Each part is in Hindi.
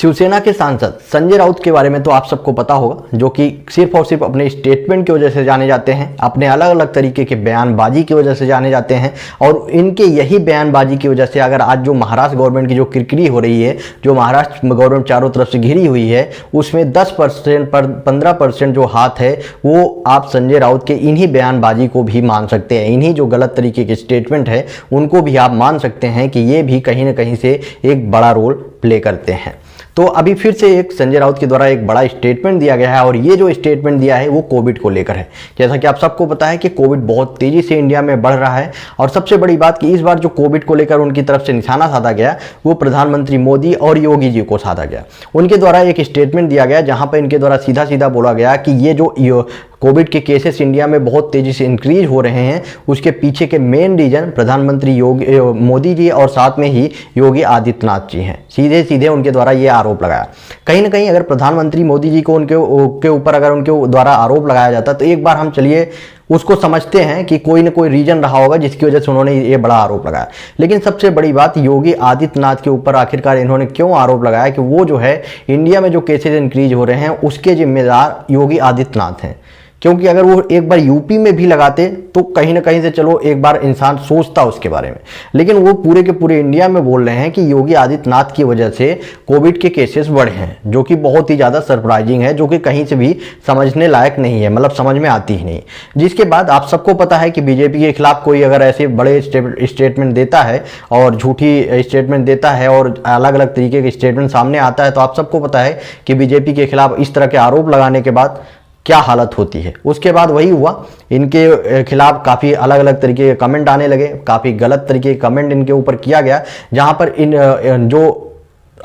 शिवसेना के सांसद संजय राउत के बारे में तो आप सबको पता होगा, जो कि सिर्फ और सिर्फ अपने स्टेटमेंट की वजह से जाने जाते हैं, अपने अलग अलग तरीके के बयानबाजी की वजह से जाने जाते हैं। और इनके यही बयानबाजी की वजह से अगर आज जो महाराष्ट्र गवर्नमेंट की जो किरकिरी हो रही है, जो महाराष्ट्र गवर्नमेंट चारों तरफ से घिरी हुई है, उसमें 10% पर 15% जो हाथ है वो आप संजय राउत के इन्हीं बयानबाजी को भी मान सकते हैं। इन्हीं जो गलत तरीके के स्टेटमेंट है उनको भी आप मान सकते हैं कि ये भी कहीं ना कहीं से एक बड़ा रोल प्ले करते हैं। तो अभी फिर से एक संजय राउत के द्वारा एक बड़ा स्टेटमेंट दिया गया है और ये जो स्टेटमेंट दिया है वो कोविड को लेकर है। जैसा कि आप सबको पता है कि कोविड बहुत तेजी से इंडिया में बढ़ रहा है और सबसे बड़ी बात कि इस बार जो कोविड को लेकर उनकी तरफ से निशाना साधा गया वो प्रधानमंत्री मोदी और योगी जी को साधा गया। उनके द्वारा एक स्टेटमेंट दिया गया जहां पर इनके द्वारा सीधा सीधा बोला गया कि ये जो कोविड के केसेस इंडिया में बहुत तेजी से इंक्रीज हो रहे हैं, उसके पीछे के मेन रीजन प्रधानमंत्री मोदी जी और साथ में ही योगी आदित्यनाथ जी हैं। सीधे सीधे उनके द्वारा ये आरोप लगाया। कहीं ना कहीं अगर प्रधानमंत्री मोदी जी को उनके ऊपर अगर उनके द्वारा आरोप लगाया जाता तो एक बार हम चलिए उसको समझते हैं कि कोई ना कोई रीजन रहा होगा जिसकी वजह से उन्होंने ये बड़ा आरोप लगाया। लेकिन सबसे बड़ी बात योगी आदित्यनाथ के ऊपर आखिरकार इन्होंने क्यों आरोप लगाया कि वो जो है इंडिया में जो केसेस इंक्रीज हो रहे हैं उसके जिम्मेदार योगी आदित्यनाथ हैं। क्योंकि अगर वो एक बार यूपी में भी लगाते तो कहीं ना कहीं से चलो एक बार इंसान सोचता उसके बारे में, लेकिन वो पूरे के पूरे इंडिया में बोल रहे हैं कि योगी आदित्यनाथ की वजह से कोविड के केसेस बढ़े हैं, जो कि बहुत ही ज़्यादा सरप्राइजिंग है, जो कि कहीं से भी समझने लायक नहीं है, मतलब समझ में आती ही नहीं। जिसके बाद आप सबको पता है कि बीजेपी के खिलाफ कोई अगर ऐसे बड़े स्टेटमेंट देता है और झूठी स्टेटमेंट देता है और अलग अलग तरीके के स्टेटमेंट सामने आता है तो आप सबको पता है कि बीजेपी के खिलाफ इस तरह के आरोप लगाने के बाद क्या हालत होती है। उसके बाद वही हुआ, इनके खिलाफ काफ़ी अलग अलग तरीके के कमेंट आने लगे, काफ़ी गलत तरीके के कमेंट इनके ऊपर किया गया, जहां पर इन जो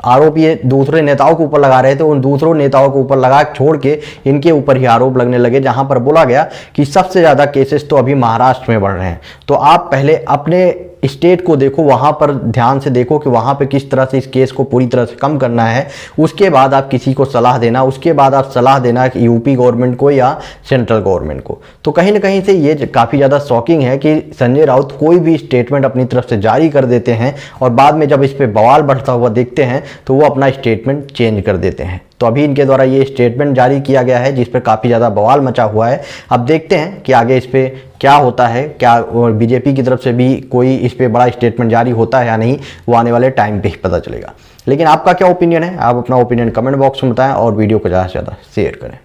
आरोप ये दूसरे नेताओं के ऊपर लगा रहे थे उन दूसरों नेताओं के ऊपर लगा छोड़ के इनके ऊपर ही आरोप लगने लगे, जहां पर बोला गया कि सबसे ज़्यादा केसेस तो अभी महाराष्ट्र में बढ़ रहे हैं। तो आप पहले अपने स्टेट को देखो, वहां पर ध्यान से देखो कि वहां पे किस तरह से इस केस को पूरी तरह से कम करना है, उसके बाद आप किसी को सलाह देना, उसके बाद आप सलाह देना कि यूपी गवर्नमेंट को या सेंट्रल गवर्नमेंट को। तो कहीं ना कहीं से ये काफ़ी ज़्यादा शॉकिंग है कि संजय राउत कोई भी स्टेटमेंट अपनी तरफ से जारी कर देते हैं और बाद में जब इस पर बवाल बढ़ता हुआ देखते हैं तो वो अपना स्टेटमेंट चेंज कर देते हैं। तो अभी इनके द्वारा ये स्टेटमेंट जारी किया गया है जिस पर काफ़ी ज़्यादा बवाल मचा हुआ है। अब देखते हैं कि आगे इस पर क्या होता है, क्या बीजेपी की तरफ से भी कोई इस पर बड़ा स्टेटमेंट जारी होता है या नहीं, वो आने वाले टाइम पे ही पता चलेगा। लेकिन आपका क्या ओपिनियन है, आप अपना ओपिनियन कमेंट बॉक्स में बताएं और वीडियो को ज़्यादा से ज़्यादा शेयर करें।